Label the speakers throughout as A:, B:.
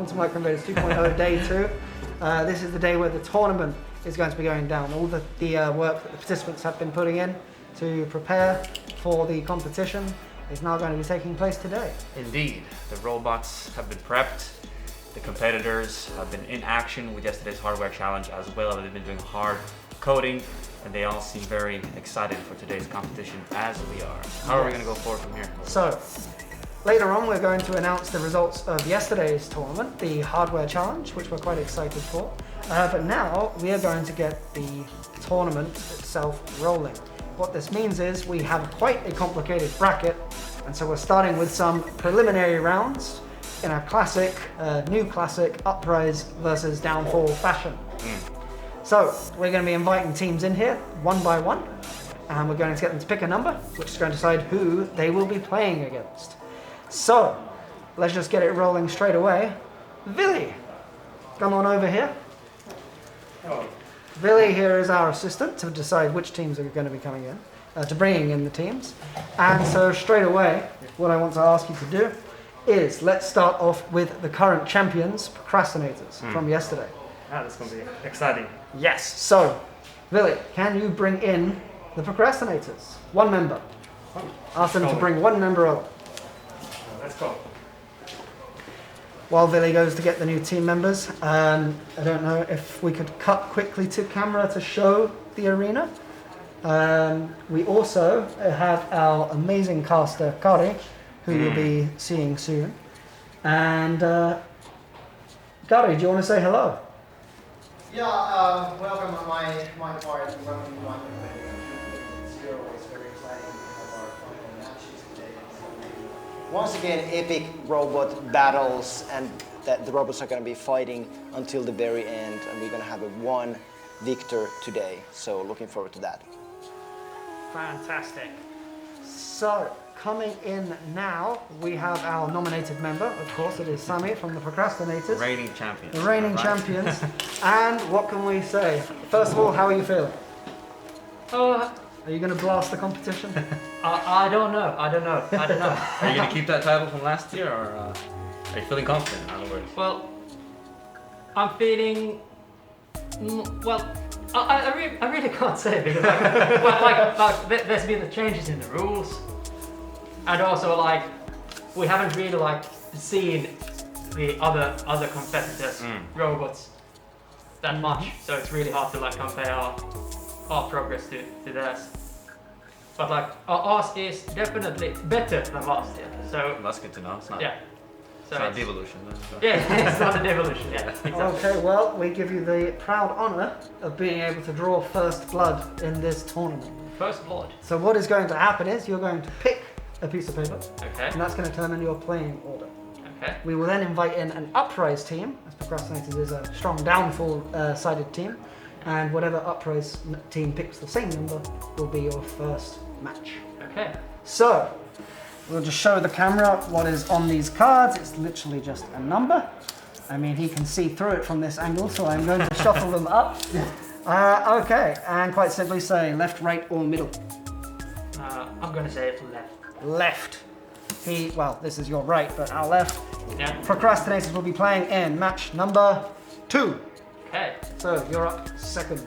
A: welcome to Microinvaders 2.0 Day 2. This is the day where the tournament is going to be going down. All the work that the participants have been putting in to prepare for the competition is now going to be taking place today.
B: Indeed, the robots have been prepped, the competitors have been in action with yesterday's hardware challenge as well. They've been doing hard coding, and they all seem very excited for today's competition as we are. How are we going to go forward from here?
A: So, later on we're going to announce the results of yesterday's tournament, the hardware challenge, which we're quite excited for. But now we are going to get the tournament itself rolling. What this means is we have quite a complicated bracket, and so we're starting with some preliminary rounds in a classic, new classic, uprise versus downfall fashion. So we're going to be inviting teams in here, one by one, and we're going to get them to pick a number, which is going to decide who they will be playing against. So, let's just get it rolling straight away. Vili, come on over here.
C: Oh.
A: Vili here is our assistant to decide which teams are going to be coming in, to bringing in the teams. And so straight away, what I want to ask you to do is let's start off with the current champions, Procrastinators, from yesterday.
C: That's going to be exciting.
A: Yes, so, Vili, can you bring in the Procrastinators? One member. Ask them to bring one member over.
C: Let's go.
A: While Vili goes to get the new team members, I don't know if we could cut quickly to camera to show the arena. We also have our amazing caster, Kari, who you'll be seeing soon. And Kari, do you want to say hello?
D: Yeah, welcome on my part. Welcome to Microinvaders 2.0. It's very exciting to have our final matches today. Once again, epic robot battles, and that the robots are going to be fighting until the very end, and we're going to have one victor today. So looking forward to that.
A: Fantastic. So, coming in now, we have our nominated member. Of course, it is Sami from the Procrastinators.
B: Reigning champions.
A: The reigning
B: right?
A: champions. And what can we say? First of all, how are you feeling? Are you going to blast the competition?
E: I don't know. Are you
B: going to keep that title from last year, or are you feeling confident, in other words?
E: Well, I'm feeling. Well, I really can't say because like there's been the changes in the rules, and also like we haven't really like seen the other competitors' robots that much, so it's really hard to like compare our progress to theirs. But like ours is definitely better than last year. So
B: That's good to know. It's not,
E: yeah. So
B: it's not a devolution.
E: yeah, it's not a devolution. Yeah. Exactly.
A: Okay, well, we give you the proud honour of being able to draw first blood in this tournament.
E: First blood.
A: So what is going to happen is you're going to pick a piece of paper,
E: Okay.
A: and that's going to determine your playing order.
E: Okay.
A: We will then invite in an uprise team, as Procrastinators is a strong downfall sided team, and whatever uprise team picks the same number will be your first match.
E: Okay.
A: So, we'll just show the camera what is on these cards. It's literally just a number. I mean, he can see through it from this angle, so I'm going to shuffle them up. Okay, and quite simply say left, right, or middle.
E: I'm gonna say left.
A: Left. Well, this is your right, but our left.
E: Yeah.
A: Procrastinators will be playing in match number 2.
E: Okay.
A: So, you're up second.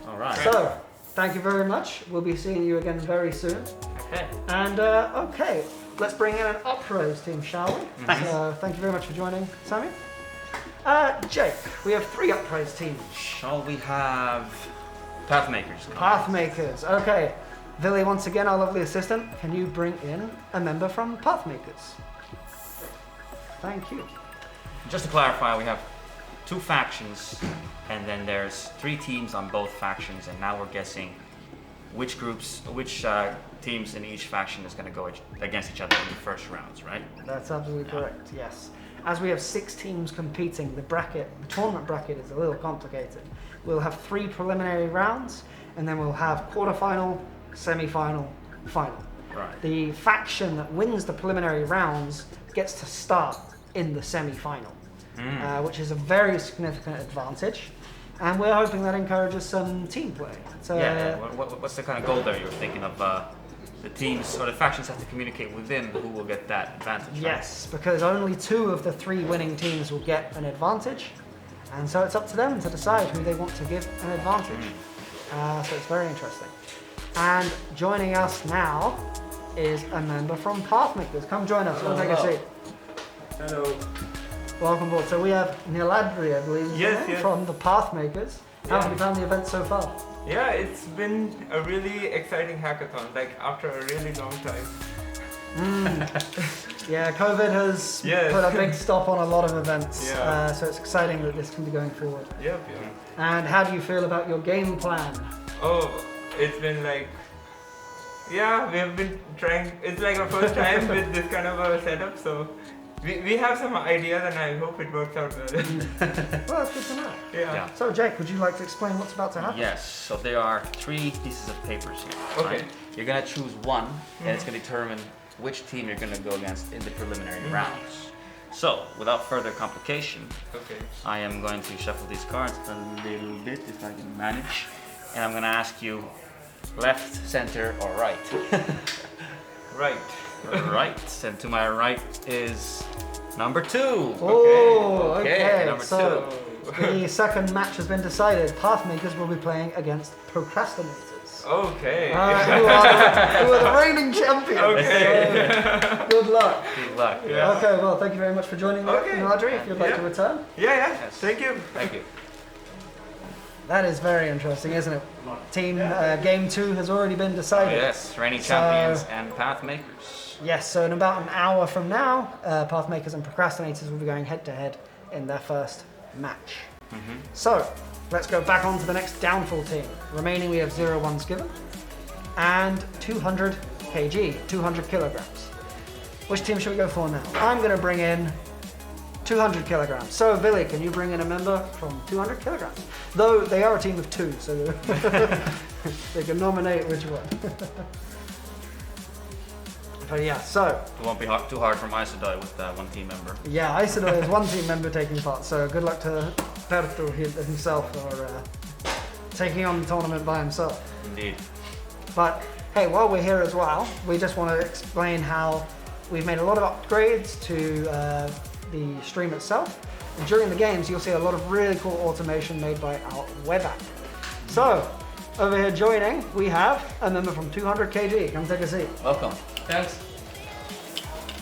B: All right.
A: So, thank you very much. We'll be seeing you again very soon.
E: Okay.
A: And okay, let's bring in an uprise team, shall we? Thank you very much for joining, Sammy. Jake, we have 3 uprise teams.
B: Shall we have Pathmakers?
A: Pathmakers, okay. Vili, once again, our lovely assistant, can you bring in a member from Pathmakers? Thank you.
B: Just to clarify, we have 2 factions, and then there's 3 teams on both factions, and now we're guessing which teams in each faction is going to go against each other in the first rounds, right?
A: That's absolutely correct, yes. As we have 6 teams competing, the tournament bracket is a little complicated. We'll have 3 preliminary rounds, and then we'll have quarterfinal, semi-final, final.
B: Right.
A: The faction that wins the preliminary rounds gets to start in the semi-final, which is a very significant advantage. And we're hoping that encourages some team play. So,
B: What's the kind of goal there you were thinking of the teams or the factions have to communicate within who will get that advantage. Right?
A: Yes, because only 2 of the 3 winning teams will get an advantage, and so it's up to them to decide who they want to give an advantage. So it's very interesting. And joining us now is a member from Pathmakers. Come join us. Come take a seat.
F: Hello.
A: Welcome aboard. So we have Niladri, I believe, is
F: Yes,
A: your name,
F: yes.
A: from the Pathmakers. How have you found the event so far?
F: Yeah, it's been a really exciting hackathon, like after a really long time.
A: Yeah, COVID has
F: Yes.
A: put a big stop on a lot of events,
F: Yeah.
A: so it's exciting that this can be going forward.
F: Yep.
A: And how do you feel about your game plan?
F: Oh, it's been like, yeah, we have been trying, it's like our first time with this kind of a setup, so we have some ideas and I hope it works out well.
A: Well, that's good to know.
F: Yeah.
A: So, Jake, would you like to explain what's about to happen?
B: Yes, so there are 3 pieces of papers here.
F: Okay.
B: Right? You're gonna choose one, and it's gonna determine which team you're gonna go against in the preliminary rounds. So, without further complication,
F: Okay.
B: I am going to shuffle these cards a little bit if I can manage, and I'm gonna ask you left, center, or right.
F: Right.
B: Right, and to my right is number 2.
A: Oh, okay.
B: number
A: So,
B: 2.
A: the second match has been decided. Pathmakers will be playing against Procrastinators.
F: Okay.
A: Who are the reigning champions.
F: Okay.
A: So, good luck.
B: Good luck.
F: Yeah.
A: Okay, well, thank you very much for joining me,
F: Okay.
A: Niladri, if you'd like
F: Yeah.
A: to return.
F: Yeah,
B: Yes.
F: thank you.
B: Thank you.
A: That is very interesting, isn't it? Team Game 2 has already been decided.
B: Yes, reigning
A: So-
B: champions and pathmakers.
A: Yes, so in about an hour from now, Pathmakers and Procrastinators will be going head to head in their first match. So, let's go back on to the next downfall team. Remaining, we have 0 ones given and 200 kg, 200 kilograms. Which team should we go for now? I'm going to bring in 200 kilograms. So, Billy, can you bring in a member from 200 kilograms? Though they are a team of 2, so they can nominate which one. But yeah, so
B: It won't be too hard for Isodoi with one team member.
A: yeah, Isodoi is 1 team member taking part. So good luck to Perto himself for taking on the tournament by himself.
B: Indeed.
A: But hey, while we're here as well, we just want to explain how we've made a lot of upgrades to the stream itself. And during the games, you'll see a lot of really cool automation made by our web app. So over here joining, we have a member from 200 kg. Come take a seat.
B: Welcome.
E: Thanks.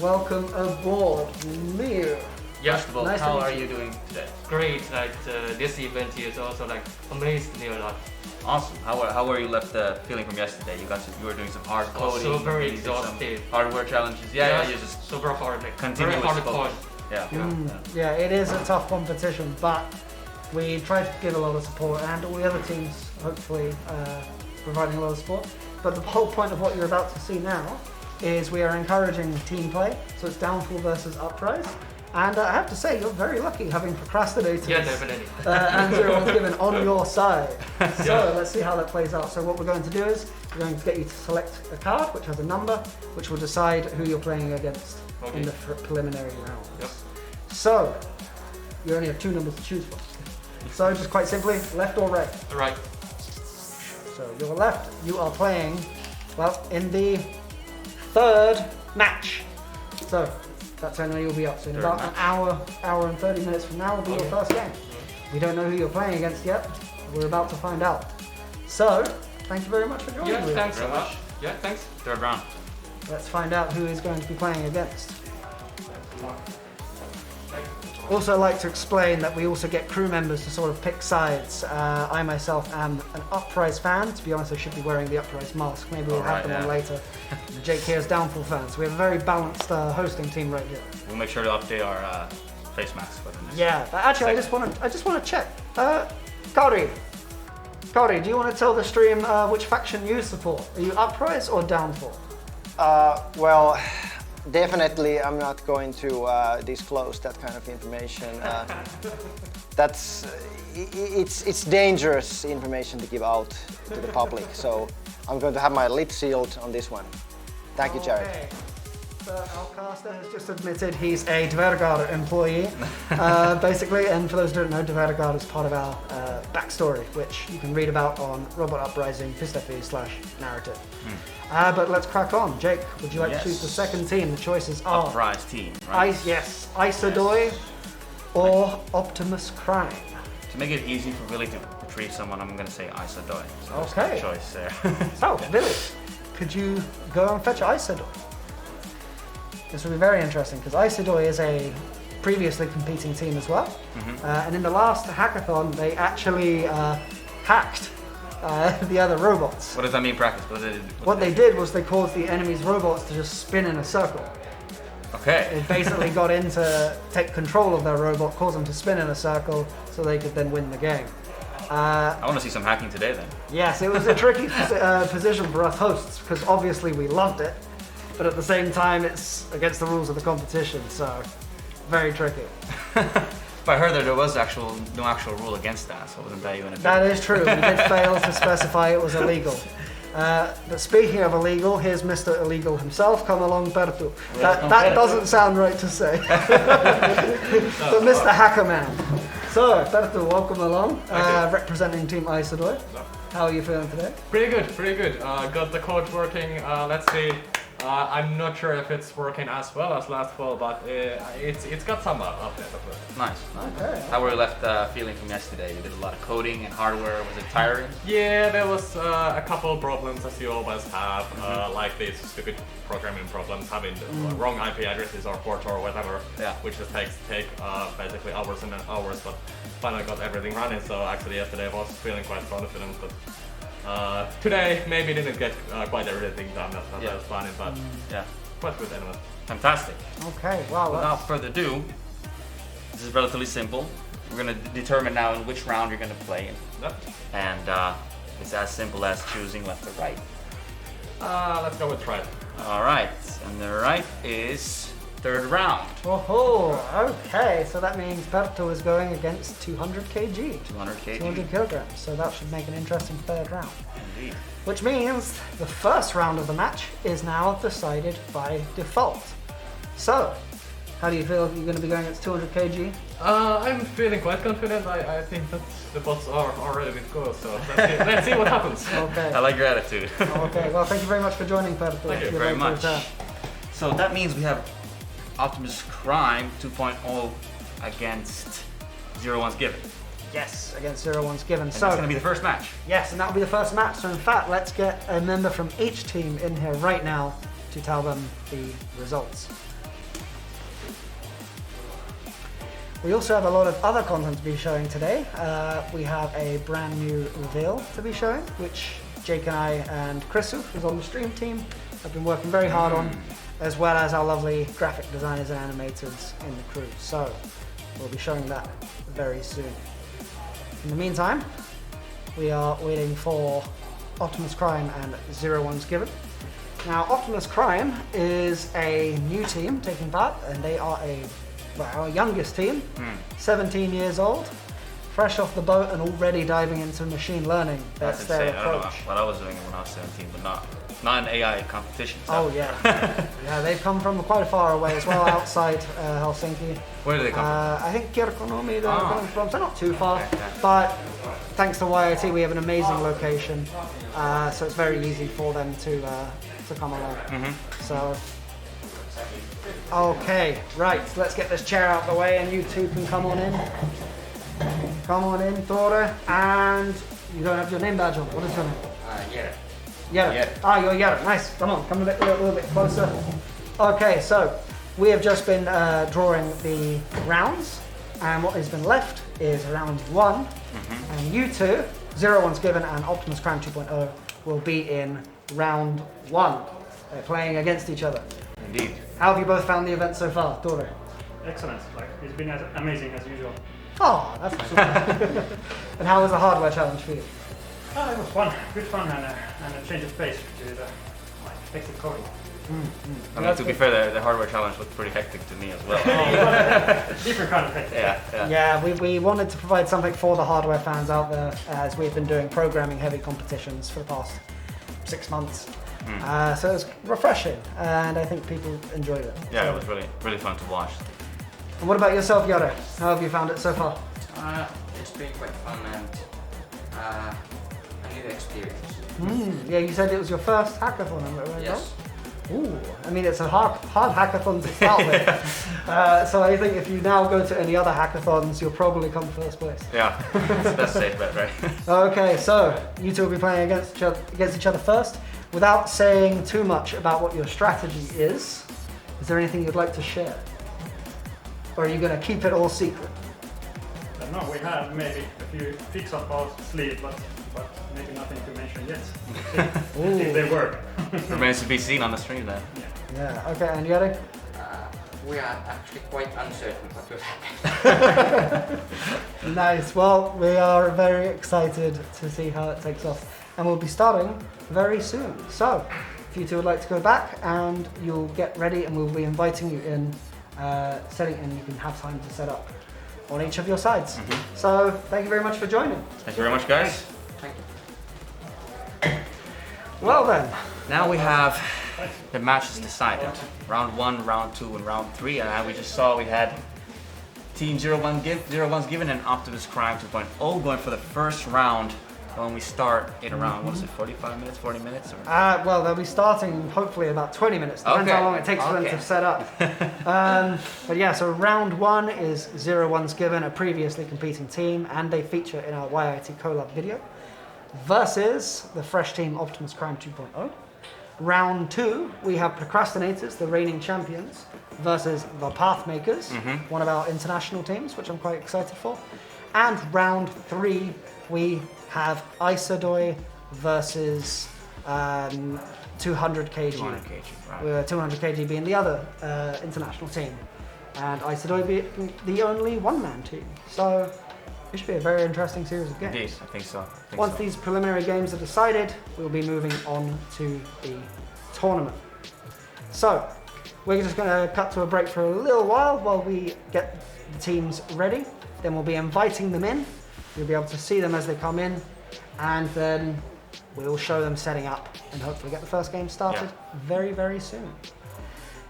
A: Welcome aboard, Miu.
E: Yeah,
B: First of all,
A: Nice to
B: how
A: meet
B: are
A: you.
B: you doing today?
E: great. Like this event here is also like amazed me a lot.
B: Awesome. How were you left feeling from yesterday? You were doing some hard coding.
E: So very
B: you did some
E: exhausted.
B: hardware challenges. Yeah, you just
E: super hard. Like
B: continuous
E: very hard
B: focus.
E: point.
B: Yeah.
A: Yeah, it is a tough competition, but we try to give a lot of support, and all the other teams hopefully providing a lot of support. But the whole point of what you're about to see now is we are encouraging team play, so it's downfall versus uprise. And I have to say, you're very lucky having Procrastinators
E: Yeah, definitely.
A: and 0 ones given on your side. So let's see how that plays out. So what we're going to do is we're going to get you to select a card which has a number, which will decide who you're playing against in the preliminary rounds.
E: Yep.
A: So you only have 2 numbers to choose from. So just quite simply, left or right.
E: Right.
A: So your left, you are playing, well, in the 3rd match. So that's when you'll be up. So in
B: Third
A: about
B: match.
A: an hour and 30 minutes from now will be your first game. We don't know who you're playing against yet. We're about to find out. So, thank you very much for joining
E: Yeah,
A: me.
E: thanks so
B: very
E: much.
B: much.
E: Yeah, thanks.
B: Third round.
A: Let's find out who is going to be playing against. Also like to explain that we also get crew members to sort of pick sides. I myself am an Uprise fan. To be honest, I should be wearing the Uprise mask. Maybe we'll have
B: Alright,
A: them on
B: yeah.
A: later. Jake here is Downfall fan. So we have a very balanced hosting team right here.
B: We'll make sure to update our face masks for the next.
A: Yeah, but actually I just want to check. Cody, do you want to tell the stream which faction you support? Are you Uprise or Downfall?
D: Well, definitely I'm not going to disclose that kind of information. It's dangerous information to give out to the public, so I'm going to have my lips sealed on this one. Thank you, Jared.
A: Okay. So our caster has just admitted he's a Dvergar employee, basically, and for those who don't know, Dvergar is part of our backstory, which you can read about on Robot Uprising /narrative. But let's crack on. Jake, would you like to choose the second team? The choices are
B: Uprise team, right?
A: Isodoy or Optimus Prime.
B: To make it easy for Billy to retrieve someone, I'm going to say Isodoy. So
A: Okay.
B: that's the choice there.
A: So, Billy, could you go and fetch Isodoy? This will be very interesting because Isodoy is a previously competing team as well. And in the last hackathon, they actually hacked the other robots.
B: What does that mean in practice?
A: What they did was they caused the enemy's robots to just spin in a circle.
B: Okay.
A: It basically got in to take control of their robot, cause them to spin in a circle so they could then win the game.
B: I want to see some hacking today then.
A: Yes, it was a tricky position for us hosts because obviously we loved it, but at the same time it's against the rules of the competition, so very tricky.
B: But I heard that there was no actual rule against that, so wasn't that even a big...
A: That is true, we did fail to specify it was illegal. But speaking of illegal, here's Mr. Illegal himself. Come along, Pertu. That doesn't sound right to say. But Mr. Hackerman. So, Pertu, welcome along. Representing Team Isodoy. How are you feeling today?
G: Pretty good. Got the code working. Let's see. I'm not sure if it's working as well as last fall, but it's got some updates of it.
B: Nice.
A: Okay.
B: How were you left feeling from yesterday? You did a lot of coding and hardware. Was it tiring?
G: Yeah, there was a couple of problems as you always have, like these stupid programming problems, having the wrong IP addresses or port or whatever, which just take basically hours and hours, but finally got everything running. So actually yesterday I was feeling quite confident, but today maybe didn't get quite everything done. That's not as funny, but quite good anyway.
B: Fantastic.
A: Okay, wow.
B: Without further ado, this is relatively simple. We're going to determine now in which round you're going to play in.
G: Yep.
B: And it's as simple as choosing left or right.
G: Let's go with right.
B: Alright, and the right is third round.
A: Oh, okay. So that means Pertu is going against 200 kg.
B: 200 kg.
A: 200 kilograms. So that should make an interesting third round.
B: Indeed.
A: Which means the first round of the match is now decided by default. So, how do you feel you're going to be going against 200 kg?
G: I'm feeling quite confident. I think that the bots are ready to go, so let's see what happens.
A: Okay.
B: I like your attitude.
A: Okay, well, thank you very much for joining, Pertu.
B: Thank you very much. So that means we have Optimus Prime 2.0 against 0-1's Given.
A: Yes, against 0-1's Given.
B: And
A: So
B: that's going to be the first match.
A: yes, and that will be the first match. So in fact, let's get a member from each team in here right now to tell them the results. We also have a lot of other content to be showing today. We have a brand new reveal to be showing, which Jake and I and Chrisu, who's on the stream team, have been working very hard on, as well as our lovely graphic designers and animators in the crew. So we'll be showing that very soon. In the meantime, we are waiting for Optimus Prime and 0-1's Given. Now, Optimus Prime is a new team taking part, and they are our youngest team, 17 years old, fresh off the boat and already diving into machine learning. That's their
B: insane. I don't know
A: approach.
B: what I was doing when I was 17, but not an AI competition. So.
A: Oh yeah, yeah. They've come from quite far away as well, outside Helsinki.
B: Where do they come
A: I think Kirkkonummi they're coming from, so not too far.
B: Okay.
A: But thanks to YOT, we have an amazing location, so it's very easy for them to come along. So, okay, right. Let's get this chair out of the way, and you two can come on in. Come on in, Thora, and you don't have your name badge on. What is your name?
B: Yeah.
A: Yera. Ah, you're Yera. Nice. Come on, come a little bit closer. Okay, so we have just been drawing the rounds, and what has been left is round one. And you two, 0-1's Given and Optimus Prime 2.0, will be in round one. They're playing against each other.
B: Indeed.
A: How have you both found the event so far, Dora?
C: Excellent. Like it's been as amazing as usual.
A: Oh, that's nice. And how was the hardware challenge for you?
C: It was fun, good fun, and a change of pace to the hectic coding.
B: I mean, to be fair, the hardware challenge looked pretty hectic to me as well.
C: Different kind of hectic.
A: Yeah, we wanted to provide something for the hardware fans out there, as we've been doing programming heavy competitions for the past 6 months. So it was refreshing, and I think people enjoyed it.
B: Yeah,
A: So-
B: it was really fun to watch.
A: And what about yourself, Yara? How have you found it so far?
H: It's been quite fun, and I new experience.
A: Yeah, you said it was your first hackathon, right?
H: Yes.
A: Ooh, I mean, it's a hard hackathon to start with. So I think if you now go to any other hackathons, you'll probably come first place.
B: Yeah, that's safe bet, right?
A: Okay, so you two will be playing against each other first. Without saying too much about what your strategy is there anything you'd like to share? Or are you going to keep it all secret?
C: No, we have maybe a few tricks up our sleeve, but maybe nothing to mention yet. If they work.
B: Remains to be seen on the stream then.
A: Yeah, okay, and Jari?
H: We are actually quite uncertain what will happen.
A: Nice, well, we are very excited to see how it takes off. And we'll be starting very soon. So, if you two would like to go back and you'll get ready and we'll be inviting you in, setting, and you can have time to set up on each of your sides. So, thank you very much for joining.
B: Thank you very much, guys.
H: Thank you.
A: Well then.
B: Now we have the matches decided. Round 1, round 2, and round 3. And we just saw we had Team 01's given and Optimus Prime 2.0 going for the first round. When we start in around, what is it, 45 minutes, 40 minutes? Or?
A: Well, they'll be starting hopefully about 20 minutes. Depends how long it takes for them to set up. But yeah, so round 1 is 01's given, a previously competing team, and they feature in our YIT collab video, versus the fresh team Optimus Prime 2.0. Round 2, we have Procrastinators, the reigning champions, versus the Pathmakers, one of our international teams, which I'm quite excited for. And round 3, we have Isodoy versus 200 kg.
B: 200 kg, right.
A: 200 kg being the other international team. And Isodoy being the only one-man team. So it should be a very interesting series of games.
B: Indeed, I think so.
A: Once these preliminary games are decided, we'll be moving on to the tournament. So we're just going to cut to a break for a little while we get the teams ready. Then we'll be inviting them in. You'll be able to see them as they come in, and then we'll show them setting up and hopefully get the first game started very, very soon.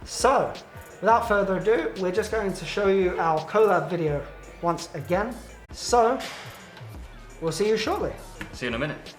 A: So, without further ado, we're just going to show you our collab video once again. So, we'll see you shortly.
B: See you in a minute.